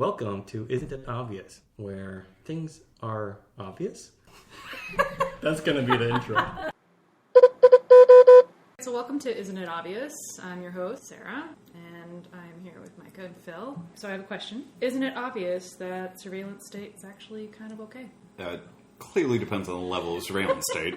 Welcome to Isn't It Obvious, where things are obvious. That's going to be the intro. So welcome to Isn't It Obvious? I'm your host, Sarah, and I'm here with my good Phil. So I have a question. Isn't it obvious that surveillance state is actually kind of okay? Clearly depends on the level of surveillance state.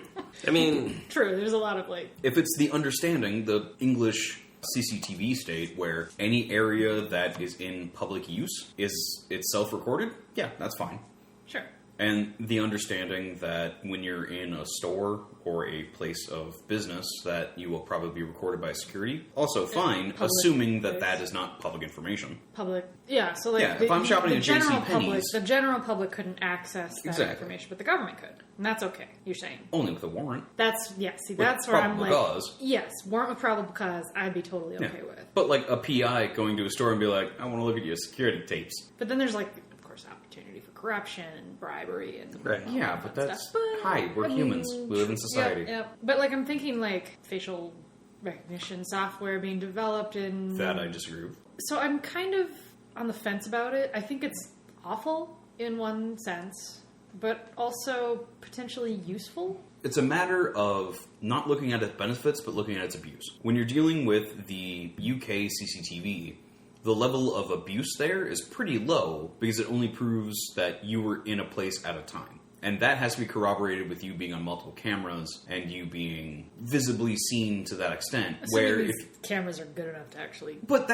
I mean... True, there's a lot of If it's the understanding, the English cctv state, where any area that is in public use is itself recorded, yeah, that's fine. Sure. And the understanding that when you're in a store or a place of business that you will probably be recorded by security, also fine, assuming that that is not public information. Public, yeah, so if I'm shopping at JCPenney's... The general public couldn't access that information, but the government could. And that's okay, you're saying. Only with a warrant. That's where I'm like... Cause. Yes, warrant with probable cause, I'd be totally okay with. But like a PI going to a store and be like, I want to look at your security tapes. But then there's opportunity for corruption and bribery and right. Yeah, but that's hi. We're humans. We live in society. Yeah. But I'm thinking facial recognition software being developed in that I disagree with. So I'm kind of on the fence about it. I think it's awful in one sense, but also potentially useful. It's a matter of not looking at its benefits, but looking at its abuse. When you're dealing with the UK CCTV, the level of abuse there is pretty low because it only proves that you were in a place at a time. And that has to be corroborated with you being on multiple cameras and you being visibly seen to that extent. Assuming these cameras are good enough to actually... But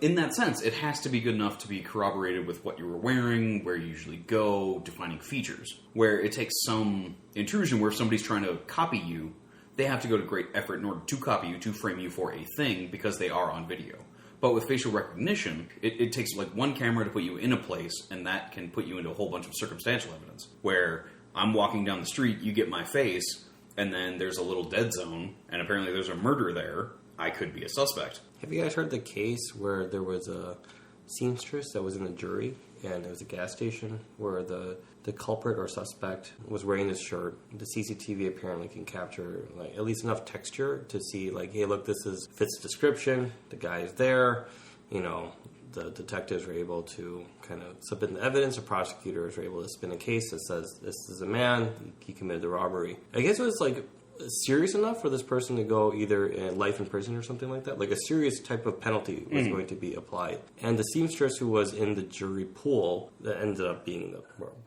in that sense, it has to be good enough to be corroborated with what you were wearing, where you usually go, defining features. Where it takes some intrusion where if somebody's trying to copy you, they have to go to great effort in order to copy you, to frame you for a thing because they are on video. But with facial recognition, it takes one camera to put you in a place, and that can put you into a whole bunch of circumstantial evidence. Where I'm walking down the street, you get my face, and then there's a little dead zone, and apparently there's a murder there. I could be a suspect. Have you guys heard the case where there was a seamstress that was in the jury, and there was a gas station where the culprit or suspect was wearing this shirt? The CCTV apparently can capture at least enough texture to see hey, look, this fits description. The guy is there. The detectives were able to kind of submit the evidence. The prosecutors were able to spin a case that says this is a man. He committed the robbery. I guess it was serious enough for this person to go either in life in prison or something like that. A serious type of penalty was going to be applied. And the seamstress who was in the jury pool that ended up being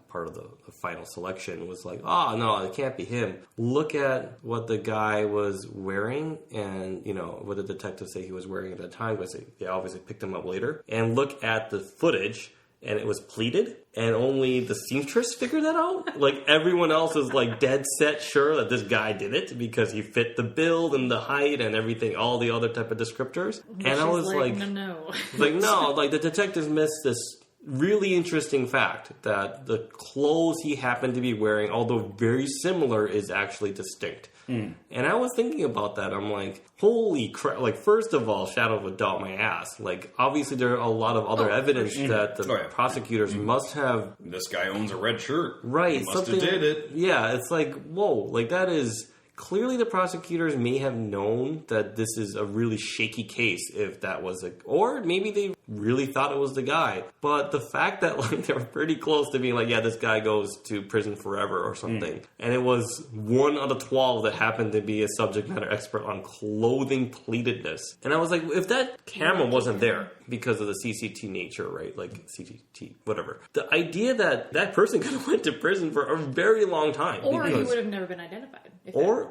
part of the final selection was no, it can't be him. Look at what the guy was wearing and, what the detectives say he was wearing at the time, because they obviously picked him up later. And look at the footage. And it was pleated, and only the seamstress figured that out. Everyone else is dead set sure that this guy did it because he fit the build and the height and everything, all the other type of descriptors. And I was no. The detectives missed this really interesting fact that the clothes he happened to be wearing, although very similar, is actually distinct. And I was thinking about that. I'm like, holy crap. First of all, shadow of a doubt my ass. Obviously there are a lot of other evidence that the prosecutors must have... This guy owns a red shirt. Right. He must have did it. Yeah, it's whoa. That is... Clearly the prosecutors may have known that this is a really shaky case if that was or maybe they really thought it was the guy. But the fact that they were pretty close to being this guy goes to prison forever or something. And it was 1 out of 12 that happened to be a subject matter expert on clothing pleatedness. And I was like, if that camera wasn't there because of the CCT nature, right? CCT, whatever. The idea that that person could have went to prison for a very long time. Or he would have never been identified. Or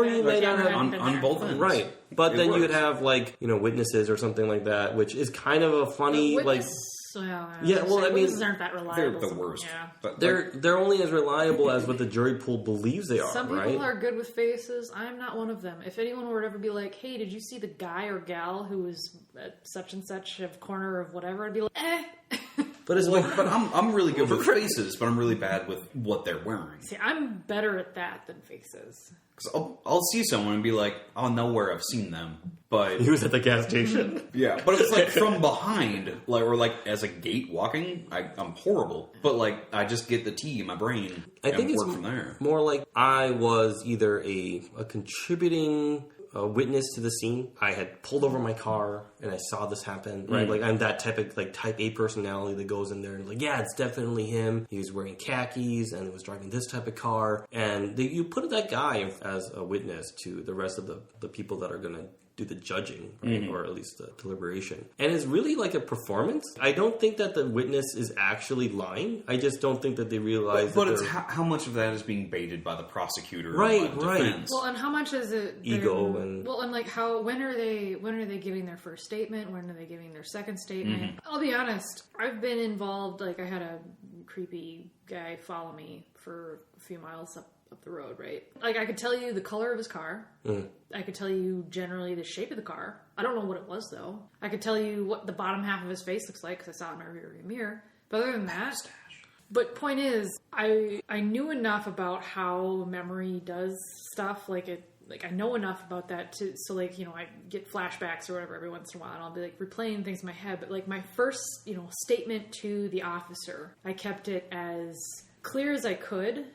you may not have on both ends. Right. But then you'd have witnesses or something like that, which is kind of a funny witnesses aren't that reliable. They're the worst. Yeah. But they're only as reliable as what the jury pool believes they are. Some people are good with faces. I'm not one of them. If anyone were to ever be like, "Hey, did you see the guy or gal who was at such and such of corner of whatever?" I'd be like, "Eh." But it's but I'm really good with faces, but I'm really bad with what they're wearing. See, I'm better at that than faces. Because I'll see someone and be like, I'll know where I've seen them. But he was at the gas station. Yeah, but if it's from behind, or as a gate walking, I'm horrible. But I just get the tea in my brain. I think it's work from there. More I was either a contributing a witness to the scene. I had pulled over my car and I saw this happen, right? Like, I'm that type of, like, type A personality that goes in there and, like, yeah, it's definitely him. He was wearing khakis and was driving this type of car. And you put that guy as a witness to the rest of the people that are going to do the judging, right? Or at least the deliberation. And it's really like a performance. I don't think that the witness is actually lying. I just don't think that they realize But it's how much of that is being baited by the prosecutor, Right, and by the right. defense. Well, and how much is it Ego and- well, and like when are they giving their first statement? When are they giving their second statement? I'll be honest. I've been involved. Like, I had a creepy guy follow me for a few miles up the road, right? Like, I could tell you the color of his car. I could tell you generally the shape of the car. I don't know what it was, though. I could tell you what the bottom half of his face looks like because I saw it in my rearview mirror. But other than that... But point is, I knew enough about how memory does stuff. Like, I know enough about that so, like, you know, I get flashbacks or whatever every once in a while, and I'll be, like, replaying things in my head. But, like, my first, you know, statement to the officer, I kept it as clear as I could,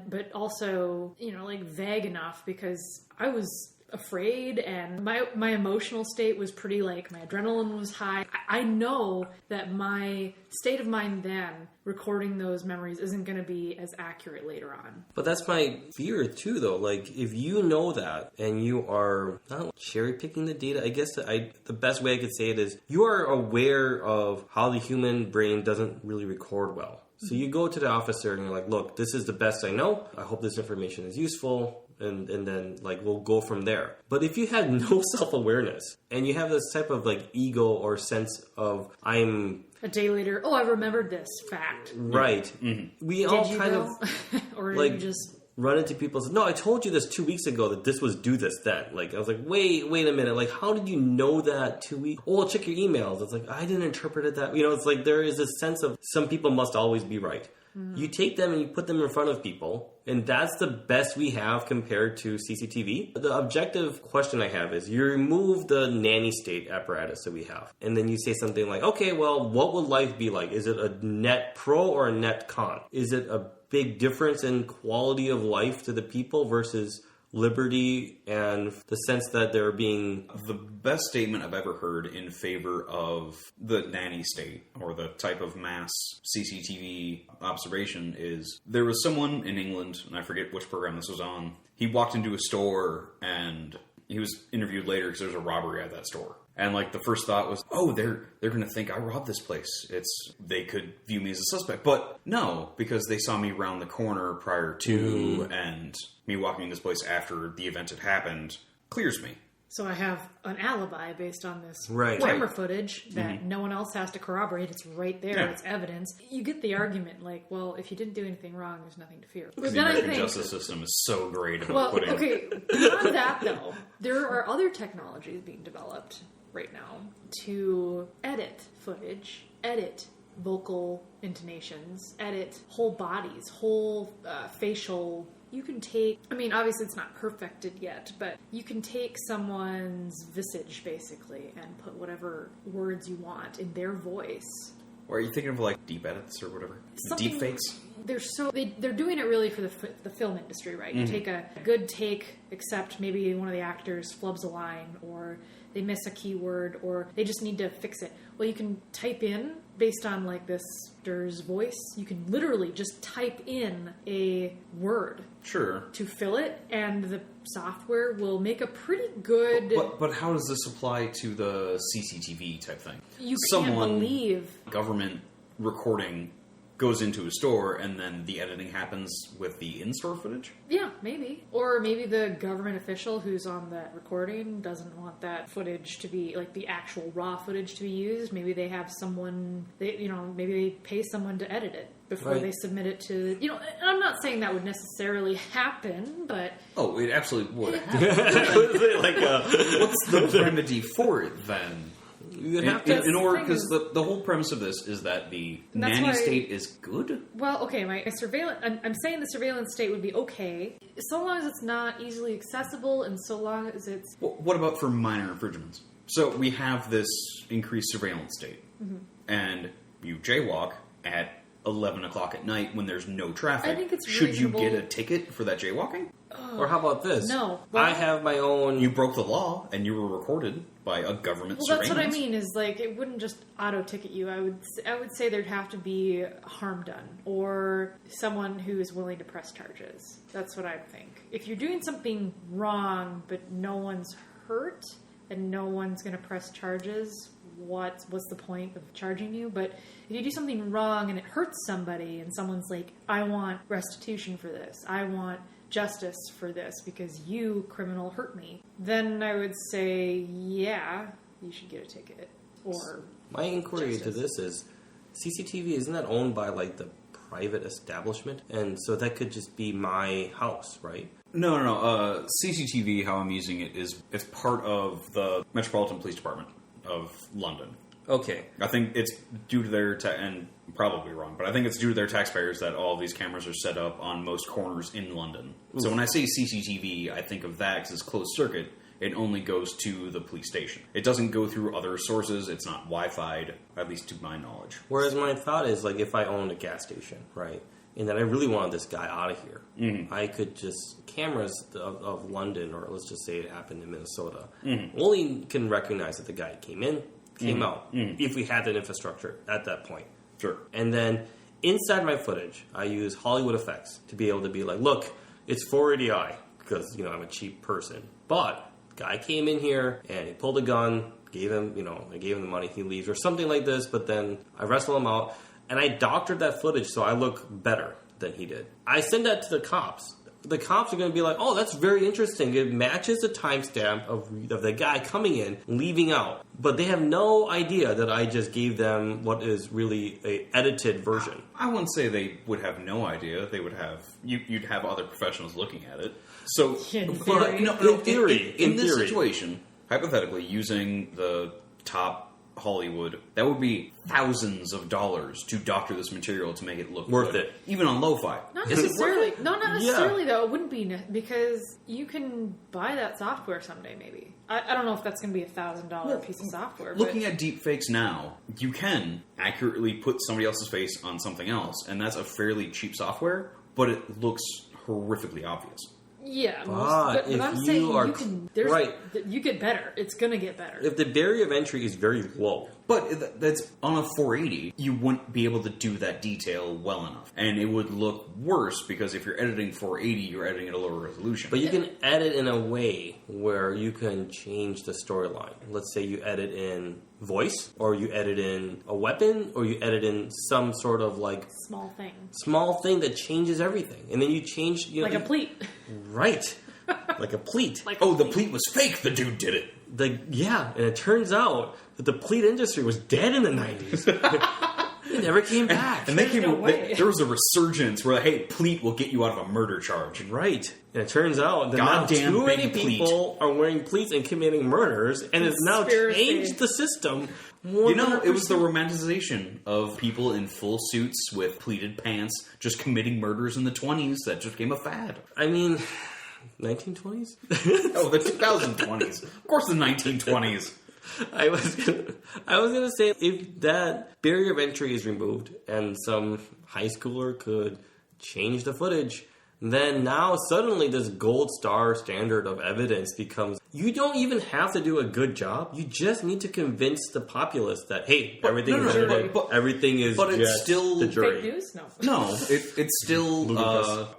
but also, you know, like, vague enough because I was afraid and my emotional state was pretty, like, my adrenaline was high. I know that my state of mind then recording those memories isn't going to be as accurate later on. But that's my fear too, though. Like, if you know that and you are not cherry picking the data, I guess the best way I could say it is you are aware of how the human brain doesn't really record well. So you go to the officer and you're like, look, this is the best I know. I hope this information is useful. And then, like, we'll go from there. But if you have no self-awareness and you have this type of, like, ego or sense of I'm... A day later, I remembered this fact. Right. We all kind of... Or like, you just... run into people and say, no, I told you this 2 weeks ago that this was do this then. Like, I was like, wait a minute. Like, how did you know that 2 weeks? Oh, I'll check your emails. It's like, I didn't interpret it that... You know, it's like there is a sense of some people must always be right. You take them and you put them in front of people, and that's the best we have compared to CCTV. The objective question I have is you remove the nanny state apparatus that we have, and then you say something like, okay, well, what would life be like? Is it a net pro or a net con? Is it a big difference in quality of life to the people versus liberty and the sense that they're being... The best statement I've ever heard in favor of the nanny state or the type of mass CCTV observation is there was someone in England, and I forget which program this was on. He walked into a store and he was interviewed later because there was a robbery at that store. And, like, the first thought was, oh, they're going to think I robbed this place. They could view me as a suspect. But no, because they saw me round the corner prior to, and me walking in this place after the event had happened clears me. So I have an alibi based on this Right. camera footage that no one else has to corroborate. It's right there. Yeah. It's evidence. You get the argument, like, well, if you didn't do anything wrong, there's nothing to fear. The But then I American think, justice system is so great about well, putting... okay, beyond that, though, there are other technologies being developed right now to edit footage, edit vocal intonations, edit whole bodies, whole facial... You can take, I mean, obviously it's not perfected yet, but you can take someone's visage, basically, and put whatever words you want in their voice. Or are you thinking of, like, deep edits or whatever? Deep fakes? They're doing it really for the film industry, right? You take a good take, except maybe one of the actors flubs a line, or they miss a keyword, or they just need to fix it. Well, you can type in, based on, like, this actor's voice, you can literally just type in a word. Sure. To fill it, and the software will make a pretty good... But how does this apply to the CCTV type thing? You can't believe... Government recording goes into a store, and then the editing happens with the in-store footage? Yeah, maybe. Or maybe the government official who's on that recording doesn't want that footage to be, like, the actual raw footage to be used. Maybe they have someone, maybe they pay someone to edit it before they submit it to, and I'm not saying that would necessarily happen, but... Oh, it absolutely would happen. What's the remedy for it, then? In order, because the whole premise of this is that the nanny state is good. Well, okay, my surveillance. I'm saying the surveillance state would be okay, so long as it's not easily accessible, and so long as it's. Well, what about for minor infringements? So we have this increased surveillance state, and you jaywalk at 11 o'clock at night when there's no traffic, I think it's should reasonable. you get a ticket for that jaywalking? Or how about this? No. I have my own... You broke the law, and you were recorded by a government Well, that's surveillance. what I mean. Is like it wouldn't just auto ticket you. I would say there'd have to be harm done or someone who is willing to press charges. That's what I think. If you're doing something wrong but no one's hurt and no one's going to press charges, what's the point of charging you? But if you do something wrong and it hurts somebody and someone's like, I want restitution for this, I want justice for this because you, criminal, hurt me, then I would say, yeah, you should get a ticket. Or my inquiry justice. to this is, CCTV, isn't that owned by, like, the private establishment? And so that could just be my house, right? No. CCTV, how I'm using it, is it's part of the Metropolitan Police Department of London. Okay. I think it's due to their, and I'm probably wrong, but I think it's due to their taxpayers that all of these cameras are set up on most corners in London. So when I say CCTV, I think of that because it's closed circuit. It only goes to the police station. It doesn't go through other sources. It's not Wi-Fi'd, at least to my knowledge. Whereas my thought is, like, if I owned a gas station, right, and then I really wanted this guy out of here, I could just, cameras of London, or let's just say it happened in Minnesota, only can recognize that the guy came in, came out, if we had that infrastructure at that point. Sure. And then inside my footage, I use Hollywood effects to be able to be like, look, it's 480i, because, you know, I'm a cheap person. But guy came in here and he pulled a gun, gave him, you know, I gave him the money, he leaves, or something like this, but then I wrestle him out, and I doctored that footage so I look better than he did. I send that to the cops. The cops are going to be like, oh, that's very interesting. It matches the timestamp of the guy coming in, leaving out. But they have no idea that I just gave them what is really a edited version. I wouldn't say they would have no idea. They would have, you'd have other professionals looking at it. So, In but, theory. in this situation, hypothetically, using the top Hollywood, that would be thousands of dollars to doctor this material to make it look Worth good, it. even on lo-fi. Not Is it necessarily. worth it? No, not necessarily, Yeah. though. It wouldn't be because you can buy that software someday, maybe. I don't know if that's going to be $1,000 piece of software. Looking but at deepfakes now, you can accurately put somebody else's face on something else, and that's a fairly cheap software, but it looks horrifically obvious. yeah, But but if I'm you saying are you can. right. You get better. It's going to get better. If the barrier of entry is very low, But that's on a 480, you wouldn't be able to do that detail well enough. And it would look worse because if you're editing 480, you're editing at a lower resolution. but you can edit in a way where you can change the storyline. Let's say you edit in voice, or you edit in a weapon, or you edit in some sort of like Small thing. that changes everything. And then you change... You know, Like a pleat. Right. Like a pleat. Oh, the pleat was fake. The dude did it. Yeah, and it turns out that the pleat industry was dead in the 90s. It never came back. And there was a resurgence where, hey, pleat will get you out of a murder charge. Right. And it turns out that now Goddamn too many big pleat. people are wearing pleats and committing murders, and it's now Conspiracy. changed the system. 100%. You know, it was the romanticization of people in full suits with pleated pants just committing murders in the 20s that just became a fad. I mean, 1920s? Oh, the 2020s. Of course the 1920s. I was gonna say, if that barrier of entry is removed and some high schooler could change the footage, then now suddenly this gold star standard of evidence becomes, you don't even have to do a good job. You just need to convince the populace that, hey, everything is edited, everything is but it's just still the jury. Fake news? No. No, it's still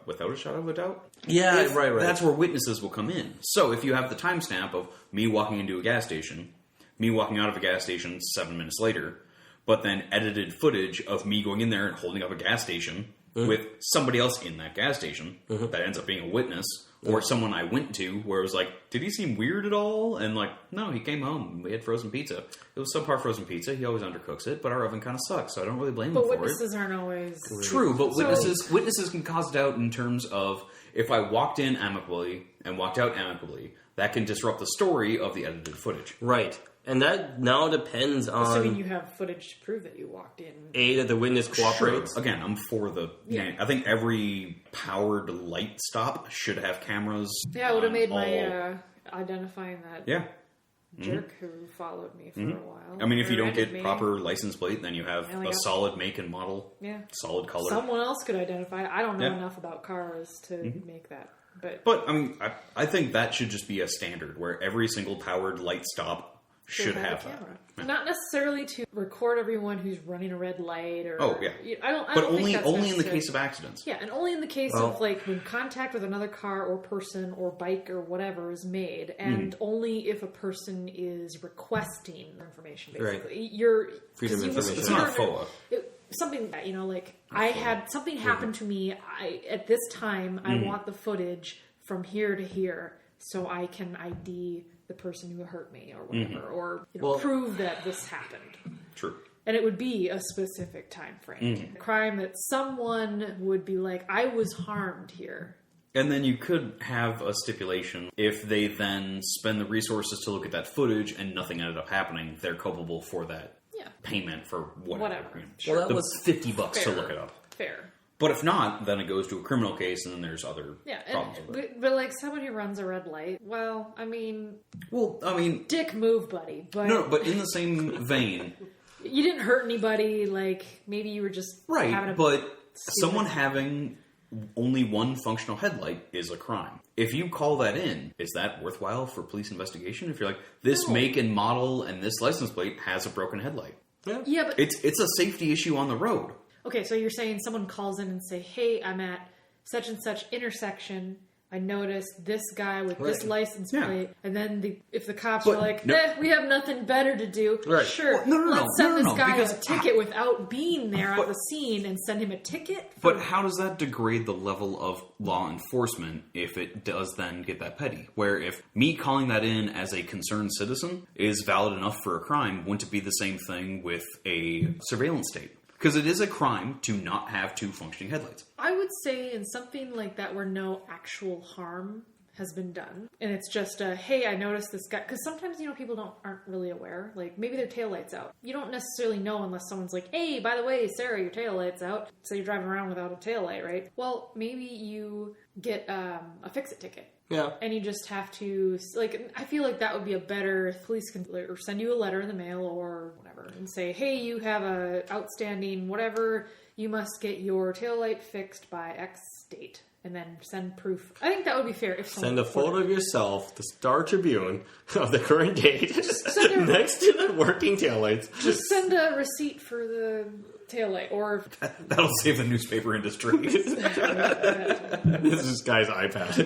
without a shadow of a doubt. Yeah, right. That's where witnesses will come in. So if you have the timestamp of me walking into a gas station, me walking out of a gas station 7 minutes later, but then edited footage of me going in there and holding up a gas station with somebody else in that gas station that ends up being a witness, or someone I went to where it was like, did he seem weird at all? And like, no, he came home. We had frozen pizza. It was subpar frozen pizza. He always undercooks it, but our oven kind of sucks, so I don't really blame him But for it. witnesses aren't always... True, but witnesses can cause doubt in terms of if I walked in amicably and walked out amicably, that can disrupt the story of the edited footage. Right. And that now depends on... Assuming you have footage to prove that you walked in. A, that the witness cooperates. Sure. Again, I'm for the... Yeah. I think every powered light stop should have cameras. Yeah, I would have made on my all- identifying that. Yeah. jerk who followed me for a while. I mean, if you don't Rear-ended get me. proper license plate, then you have I only a got- solid make and model, solid color. Someone else could identify. I don't know Yeah. enough about cars to make that. But, I mean, I think that should just be a standard where every single powered light stop should have a that. camera. Not necessarily to record everyone who's running a red light or. Oh, yeah. I don't But think only that's in the necessary. case of accidents. Yeah, and only in the case Well- of like when contact with another car or person or bike or whatever is made, and only if a person is requesting information. Basically, you're Freedom of information. It's not FOA. Something that I had something happen to me. At this time, I want the footage from here to here so I can ID the person who hurt me or whatever, or prove that this happened. True. And it would be a specific time frame. A crime that someone would be like, I was harmed here. And then you could have a stipulation if they then spend the resources to look at that footage and nothing ended up happening, they're culpable for that payment for whatever. Whatever. Sure. Well, that The was $50 to fair. look it up. Fair. But if not, then it goes to a criminal case, and then there's other problems with it. but like someone who runs a red light, well, I mean, Well, I mean, dick move, buddy. But no, but in the same vein, you didn't hurt anybody. Like maybe you were just having right? a But someone having only one functional headlight is a crime. If you call that in, is that worthwhile for police investigation? If you're like, this make and model and this license plate has a broken headlight, yeah, but it's a safety issue on the road. okay, so you're saying someone calls in and say, "Hey, I'm at such and such intersection. I noticed this guy with this license plate," and then if the cops are like, "We have nothing better to do," sure, Well, let's send this guy because a ticket without being there at the scene and send him a ticket. But how does that degrade the level of law enforcement if it does then get that petty? Where if me calling that in as a concerned citizen is valid enough for a crime, wouldn't it be the same thing with a surveillance state? Because it is a crime to not have two functioning headlights. I would say in something like that where no actual harm has been done, and it's just hey, I noticed this guy, because sometimes people aren't really aware, like maybe their taillight's out. You don't necessarily know unless someone's like, hey, by the way, Sarah, your taillight's out, so you're driving around without a taillight, right? Well, maybe you get a fix-it ticket. Yeah. And you just have to, like, I feel like that would be a better, police can or send you a letter in the mail or whatever and say, hey, you have a outstanding whatever, you must get your taillight fixed by X date. And then send proof. I think that would be fair if someone Send a photo of yourself, the Star Tribune, of the current date, send next to the working taillights. Just send a receipt for the taillight, or That'll save the newspaper industry. This is this guy's iPad.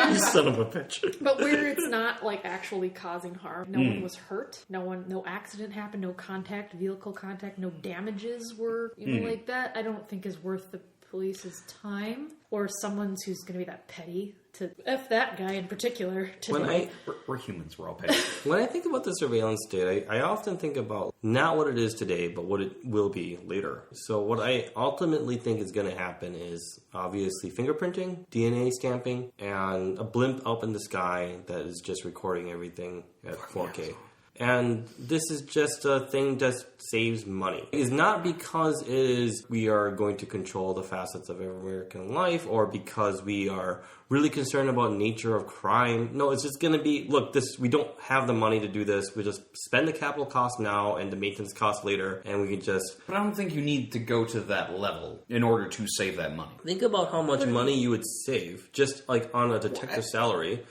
You son of a bitch. but where it's not like actually causing harm. No one was hurt. No accident happened. No vehicle contact. No damages were like that. I don't think is worth the police's time or someone's who's going to be that petty to F that guy in particular. We're humans. We're all petty. When I think about the surveillance state, I often think about not what it is today, but what it will be later. So what I ultimately think is going to happen is obviously fingerprinting, DNA stamping, and a blimp up in the sky that is just recording everything at 4K. And this is just a thing that saves money. It's not because we are going to control the facets of American life or because we are really concerned about nature of crime. No, it's just going to be, look, we don't have the money to do this. We just spend the capital cost now and the maintenance cost later, and we can just... But I don't think you need to go to that level in order to save that money. Think about how much money you would save just like on a detective's salary.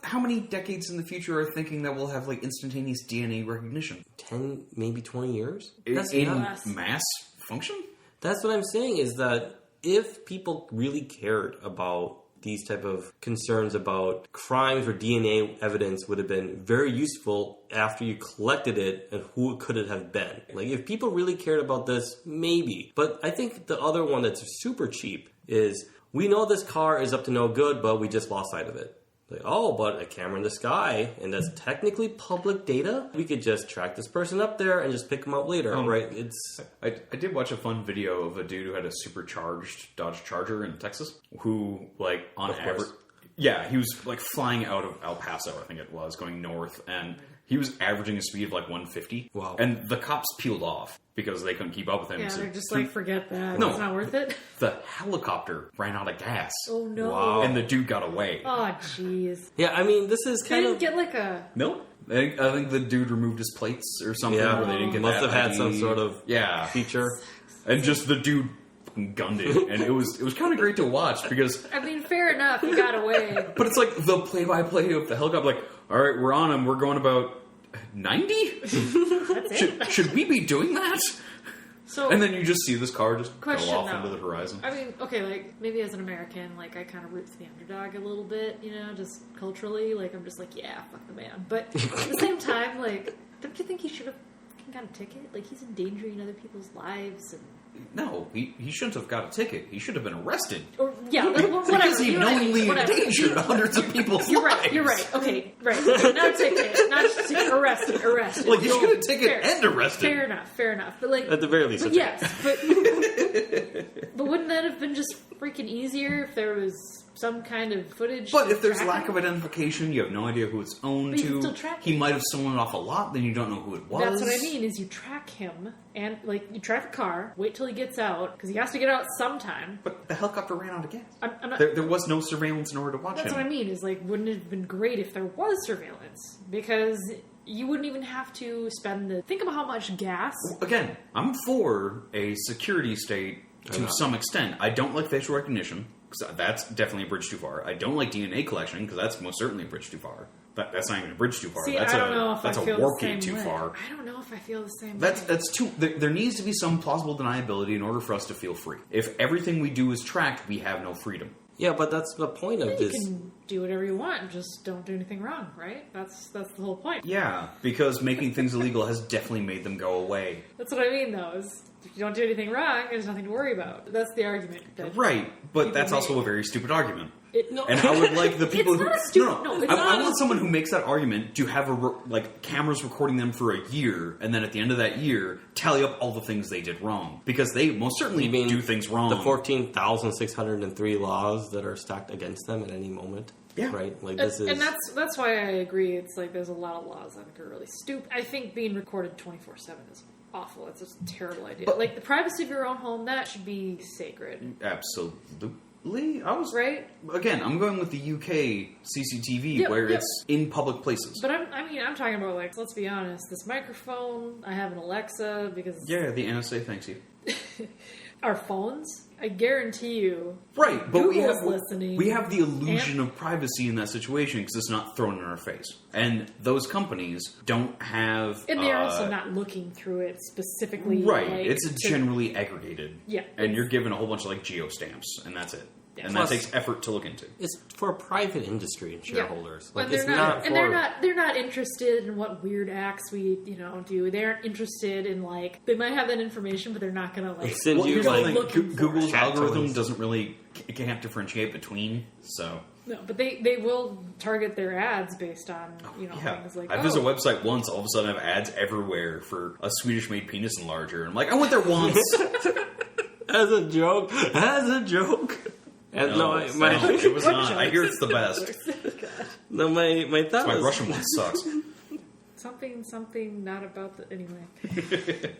How many decades in the future are thinking that we'll have like instantaneous DNA recognition? 10, maybe 20 years? That's in not... mass function? That's what I'm saying is that if people really cared about these type of concerns about crimes where DNA evidence would have been very useful after you collected it and who could it have been. Like if people really cared about this, maybe. But I think the other one that's super cheap is we know this car is up to no good, but we just lost sight of it. Like, oh, but a camera in the sky, and that's technically public data. We could just track this person up there and just pick them up later, right? I did watch a fun video of a dude who had a supercharged Dodge Charger in Texas, who, like, on average... Yeah, he was, like, flying out of El Paso, I think it was, going north, and He was averaging a speed of like 150. Wow. And the cops peeled off because they couldn't keep up with him. Yeah, So they're just like, forget that. No. It's not worth it. the helicopter ran out of gas. Oh, no. Wow. And the dude got away. Oh, jeez. Yeah, I mean, this is They kind didn't of... get like a... No. I think the dude removed his plates or something. Yeah. Or they didn't get Must that have had ID. some sort of feature. And just the dude gunned it. And it was kind of great to watch because... I mean, fair enough, he got away. But it's like the play-by-play of the helicopter. Like, all right, we're on him. We're going about 90? That's it. Should we be doing that? So, And then you just see this car just Question, go off though. into the horizon. I mean, okay, like, maybe as an American, like, I kind of root for the underdog a little bit, you know, just culturally. Like, I'm just like, yeah, fuck the man. But at the same time, like, don't you think he should have got a ticket? Like, he's endangering other people's lives and... No, he shouldn't have got a ticket. He should have been arrested. Or, yeah, like, whatever. Because he you know what I mean, knowingly whatever. endangered hundreds of people's You're lives. right, you're right. Okay, right. Not a ticket, not a ticket, arrested. Like, you No, should get a ticket fair. and arrested. Fair enough. But, like... At the very least, But a yes, but wouldn't that have been just freaking easier if there was some kind of footage? But if there's tracking lack of identification, you have no idea who it's owned But you can to. still track He it. might have stolen it off a lot, then you don't know who it was. That's what I mean, is you track him, and, like, you track the car, wait till he gets out, because he has to get out sometime. But the helicopter ran out of gas. I'm not... There was no surveillance in order to watch That's him. what I mean, is, like, wouldn't it have been great if there was surveillance? Because you wouldn't even have to spend the... Think about how much gas... Again, I'm for a security state to some extent. I don't like facial recognition, because that's definitely a bridge too far. I don't like DNA collection, because that's most certainly a bridge too far. That's not even a bridge too far. See, That's I don't know if I that's feel a warp the same gate too way. far. I don't know if I feel the same That's way. too. There needs to be some plausible deniability in order for us to feel free. If everything we do is tracked, we have no freedom. Yeah, but that's the point of You this. can do whatever you want, just don't do anything wrong, right? That's the whole point. Yeah, because making things illegal has definitely made them go away. That's what I mean, though, is if you don't do anything wrong, there's nothing to worry about. That's the argument. That Right, but people that's also make. a very stupid argument. No. And I would like the people It's who not a stupid- no, no, it's I not want a- someone who makes that argument to have cameras recording them for a year, and then at the end of that year, tally up all the things they did wrong, because they most certainly You mean do things wrong. The 14,603 laws that are stacked against them at any moment. Yeah. Right? Like, this is... And that's why I agree. It's like there's a lot of laws I think are really stupid. I think being recorded 24/7 is awful. It's just a terrible idea. But- like the privacy of your own home, that should be sacred, Absolutely, I was right? Again, I'm going with the UK CCTV, Yep, where yep. it's in public places. But I'm talking about, like, let's be honest. This microphone, I have an Alexa because Yeah, the NSA thanks you. our phones. I guarantee you, Right, but Google's listening. we have the illusion of privacy in that situation because it's not thrown in our face. And those companies don't have... and they're also not looking through it specifically. Right, like, it's to- generally aggregated. Yeah, And it's- you're given a whole bunch of, like, geostamps, and that's it. Yeah. And Plus- that takes effort to look into. It's for private industry and shareholders. But Like, they're it's not, not and for... they're not interested in what weird acts we do. They aren't interested in, like, they might have that information, but they're not gonna, like, Send you, Here's the like, thing, looking for Google's it. algorithm toys. doesn't really... It can't differentiate between, so... No, but they will target their ads based on Yeah, things like I visit a website once, all of a sudden I have ads everywhere for a Swedish-made penis enlarger. And I'm like, I went there once! As a joke. And No, my it was not. I hear it's the best. no, my thought My was... Russian one sucks. something not about the anyway.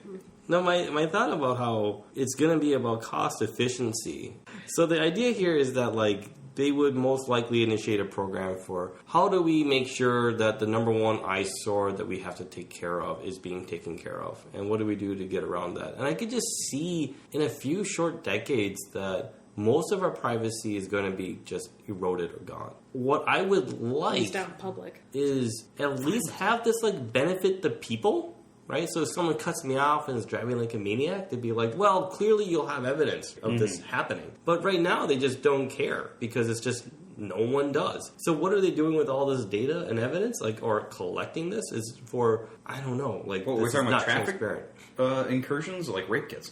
No, my thought about how it's going to be about cost efficiency. So the idea here is that, like, they would most likely initiate a program for how do we make sure that the number one eyesore that we have to take care of is being taken care of, and what do we do to get around that? And I could just see in a few short decades that most of our privacy is going to be just eroded or gone. What I would like Just out in public. is at least have this, like, benefit the people, right? So if someone cuts me off and is driving like a maniac, they'd be like, well, clearly you'll have evidence of this happening. But right now they just don't care because it's just no one does. So what are they doing with all this data and evidence, like, or collecting this is for, I don't know, like, Well, this we're talking is about not traffic transparent. incursions, like rape kits.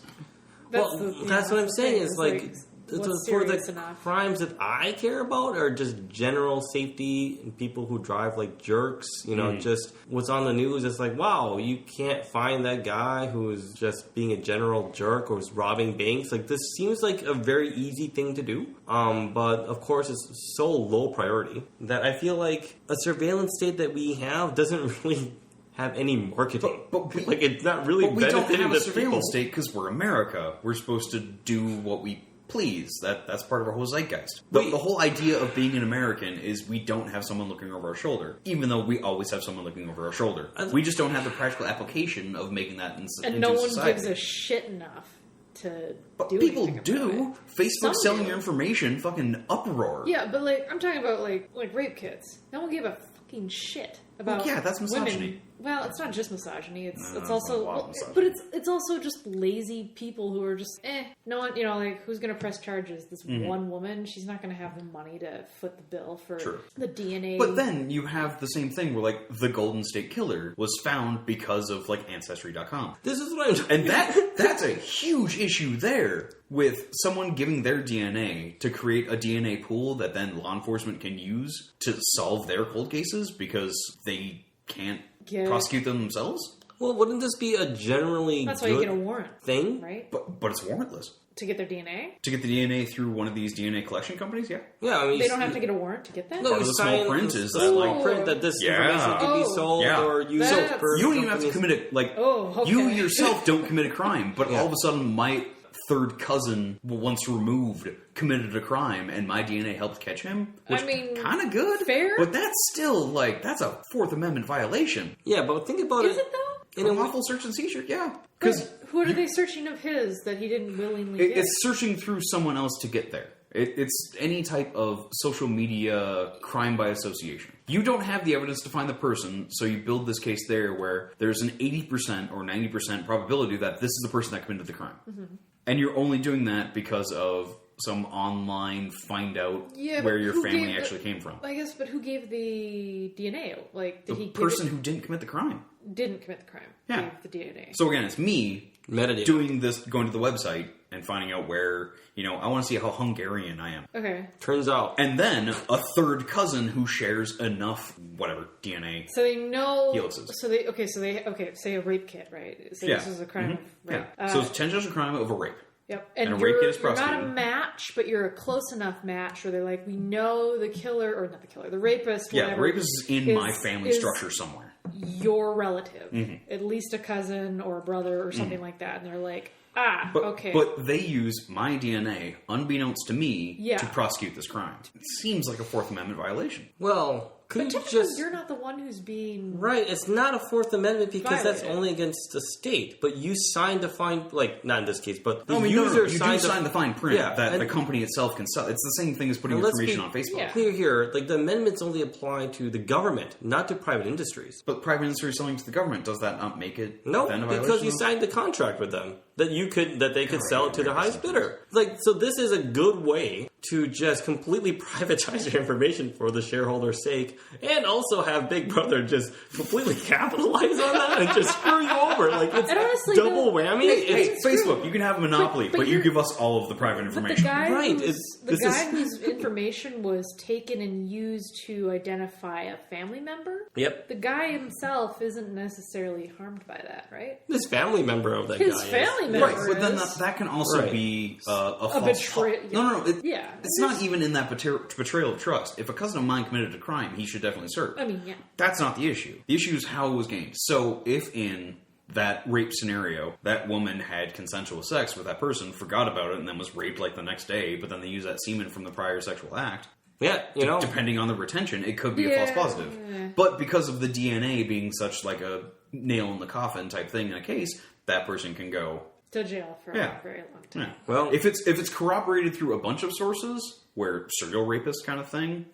That's what I'm saying. Is like, what's for the serious enough? crimes that I care about are just general safety and people who drive like jerks. Just what's on the news. It's like, wow, you can't find that guy who's just being a general jerk or is robbing banks. Like, this seems like a very easy thing to do. But of course, it's so low priority that I feel like a surveillance state that we have doesn't really have any marketing. But like, it's not really But we don't benefiting have the a surveillance people. state because we're America. We're supposed to do what we please. That's part of our whole zeitgeist. The whole idea of being an American is we don't have someone looking over our shoulder, even though we always have someone looking over our shoulder. We just don't have the practical application of making that into And no one society. gives a shit enough to But do people anything do. about it. Facebook Some selling do. your information, fucking uproar. Yeah, but like I'm talking about like rape kits. No one gave a fucking shit about Well, yeah, that's misogyny. women. Well, it's not just misogyny. It's No, it's also a lot of misogyny. but it's also just lazy people who are just no one, like who's going to press charges? This one woman, she's not going to have the money to foot the bill for True. the DNA. But then you have the same thing where, like, the Golden State Killer was found because of, like, Ancestry.com. This is what I'm And that's a huge issue there with someone giving their DNA to create a DNA pool that then law enforcement can use to solve their cold cases because they can't prosecute them themselves. Well, wouldn't this be a generally That's why good you get a warrant, thing? right? But it's warrantless. To get their DNA? To get the DNA through one of these DNA collection companies, yeah. Yeah, I mean... They don't have to get a warrant to get that? No, Part you of the small sign print the is small that, like- print that this Yeah. information can be Oh. sold Yeah. or used That's- for You don't even have to companies. commit it, like, Oh, okay. you yourself don't commit a crime, but Yeah. all of a sudden my third cousin, once removed, committed a crime, and my DNA helped catch him, which I mean, kind of good. fair? But that's still, like, that's a Fourth Amendment violation. Yeah, but think about Is it though? In a An way- awful search and seizure, yeah. But Because who are they searching of his that he didn't willingly get? it's searching through someone else to get there. It's any type of social media crime by association. You don't have the evidence to find the person, so you build this case there where there's an 80% or 90% probability that this is the person that committed the crime. Mm-hmm. And you're only doing that because of some online find out Yeah, where but your who family gave actually came from. I guess, but who gave the DNA? Like, did The he person who didn't commit the crime. didn't commit the crime? Yeah. Gave the DNA. So again, it's me Metadata. doing this, going to the website and finding out where, I want to see how Hungarian I am. Okay. Turns out. And then a third cousin who shares enough, whatever, DNA. So they know. Helices. Say a rape kit, right? So Yeah. this is a crime of rape. Yeah. So it's intentional crime of a rape. Yep. and a you're, rape kit is you're not a prosecuted. match, but you're a close enough match where they're like, we know the killer, or not the killer, the rapist, Yeah, whatever, the rapist is in my family is structure somewhere. your relative. Mm-hmm. At least a cousin or a brother or something like that. And they're like, But, okay. But they use my DNA, unbeknownst to me, Yeah. to prosecute this crime. It seems like a Fourth Amendment violation. Well, could But you technically, just... you're not the one who's being... Right, it's not a Fourth Amendment because that's Violated. only against the state. But you signed to find, like, not in this case, but the No, user you do signed sign the fine print Yeah, that and- the company itself can sell. It's the same thing as putting And let's information be- on Facebook. Yeah. Clear here, like, the amendments only apply to the government, not to private industries. But private industry selling to the government, does that not make it No, then a because violation? you signed the contract with them that they could sell it to the highest bidder. Like, so this is a good way to just completely privatize your information for the shareholder's sake, and also have Big Brother just completely capitalize on that and just screw you over. Like, it's And honestly, double whammy. Hey, It's- Facebook, you can have a monopoly, But but you you're- give us all of the private But the information. guy, Right, whose information was taken and used to identify a family member, Yep, the guy himself isn't necessarily harmed by that, right? this family member of that His guy. family member Right, but then is. that can also Right. be a false... betrayal. No. Yeah. It's not even in that betrayal of trust. If a cousin of mine committed a crime, he should definitely serve. I mean, yeah. That's not the issue. The issue is how it was gained. So if in that rape scenario, that woman had consensual sex with that person, forgot about it, and then was raped like the next day, but then they use that semen from the prior sexual act, Yeah, you know. depending on the retention, it could be a Yeah. false positive. But because of the DNA being such like a nail in the coffin type thing in a case, that person can go... To jail for Yeah. a very long time. Yeah. Well- if it's corroborated through a bunch of sources, where serial rapist kind of thing,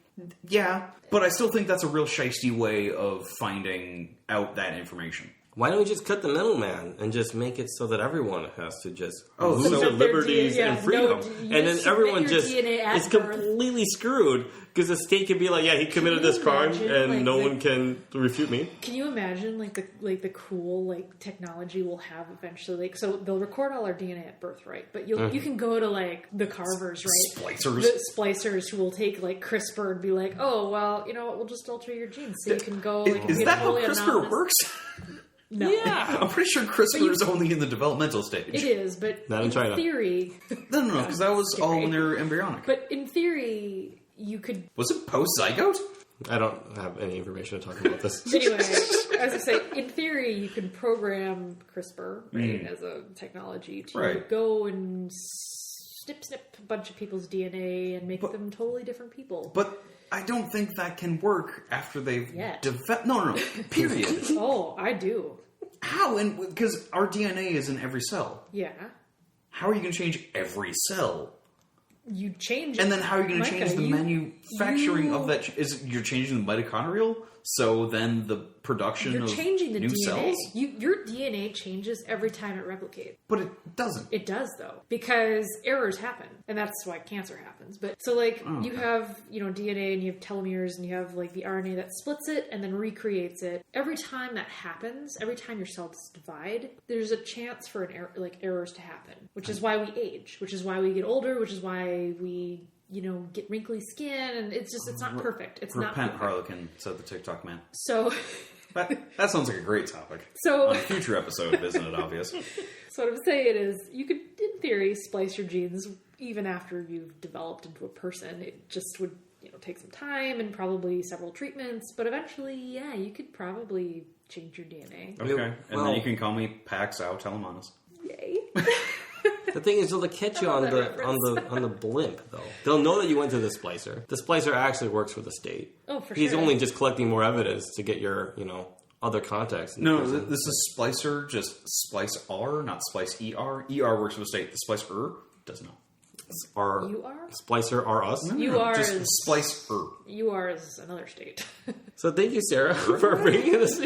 yeah. But I still think that's a real shiesty way of finding out that information. Why don't we just cut the middleman and just make it so that everyone has to just lose so- their Submit their liberties DNA, and yeah, freedom, no, you and then submit everyone your just DNA at is birth. completely screwed because the state can be like, yeah, he committed you this crime, imagine, and like, no the- one can refute me. Can you imagine the cool technology we'll have eventually? So they'll record all our DNA at birth, right? But you can go to the carvers, right? Splicers. The splicers who will take CRISPR and be like, oh well, you know what? We'll just alter your genes so you can go. Is be that how totally CRISPR anonymous. works? No. Yeah, I'm pretty sure CRISPR is only in the developmental stage. It is, but Not in China. theory. No, because that was all when they were embryonic. But in theory, you could. Was it post-zygote? I don't have any information to talk about this. Anyway, As I say, in theory, you can program CRISPR, right, as a technology to go and snip a bunch of people's DNA and make them totally different people. But I don't think that can work after they've developed. No. Period. Oh, I do. How? And because our DNA is in every cell. Yeah. How are you going to change every cell? You change it. And then how are you going to change the manufacturing of that? You're changing the mitochondrial? So then the production of changing the new DNA. cells? Your DNA changes every time it replicates. But it doesn't. It does, though. Because errors happen. And that's why cancer happens. But so, like, you have, DNA and you have telomeres and you have, like, the RNA that splits it and then recreates it. Every time that happens, every time your cells divide, there's a chance for errors to happen. Which is why we age. Which is why we get older. Which is why we... get wrinkly skin, and it's not perfect. It's not perfect. Repent, Harlequin, said the TikTok man. So... that sounds like a great topic. So... on a future episode, isn't it obvious? So what I'm saying is, you could, in theory, splice your genes even after you've developed into a person. It just would, take some time and probably several treatments, but eventually, you could probably change your DNA. Okay, and then you can call me Pax Au Telemanus. Yay. The thing is, they'll catch you on the blimp, though. They'll know that you went to the splicer. The splicer actually works for the state. Oh, for sure. He's only just collecting more evidence to get your, other contacts. No, this is splicer, just splice R, not splice ER. ER works for the state. The splicer does not. You are? Splicer are us? No, you are just splicer. You are is another state. So thank you, Sarah, for bringing in this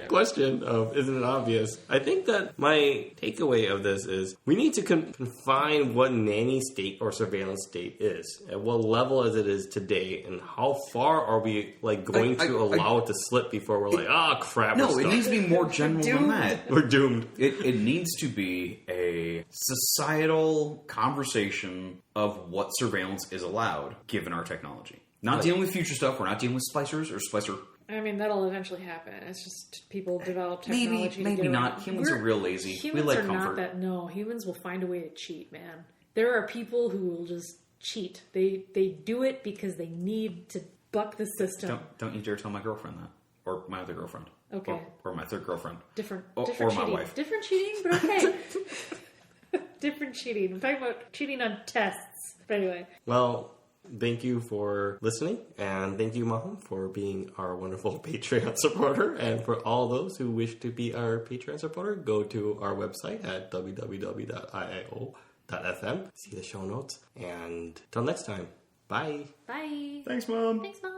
question of isn't it obvious? I think that my takeaway of this is we need to confine what nanny state or surveillance state is, at what level as it is today, and how far are we going to allow it to slip before we're crap. No, it needs to be more general than that. We're doomed. It needs to be a societal conversation of what surveillance is allowed given our technology. Not dealing with future stuff. We're not dealing with splicers or splicer. I mean, that'll eventually happen. It's just people develop technology. Maybe not. Humans are real lazy. Humans we like are comfort. not that. No, humans will find a way to cheat, man. There are people who will just cheat. They do it because they need to buck the system. Don't you dare tell my girlfriend that, or my other girlfriend. Okay. Or my third girlfriend. Different or cheating. My wife. Different cheating, but okay. Different cheating. I'm talking about cheating on tests. But anyway. Well, thank you for listening, and thank you, Mom, for being our wonderful Patreon supporter. And for all those who wish to be our Patreon supporter, go to our website at www.iio.fm. See the show notes. And till next time, bye. Bye. Thanks, Mom. Thanks, Mom.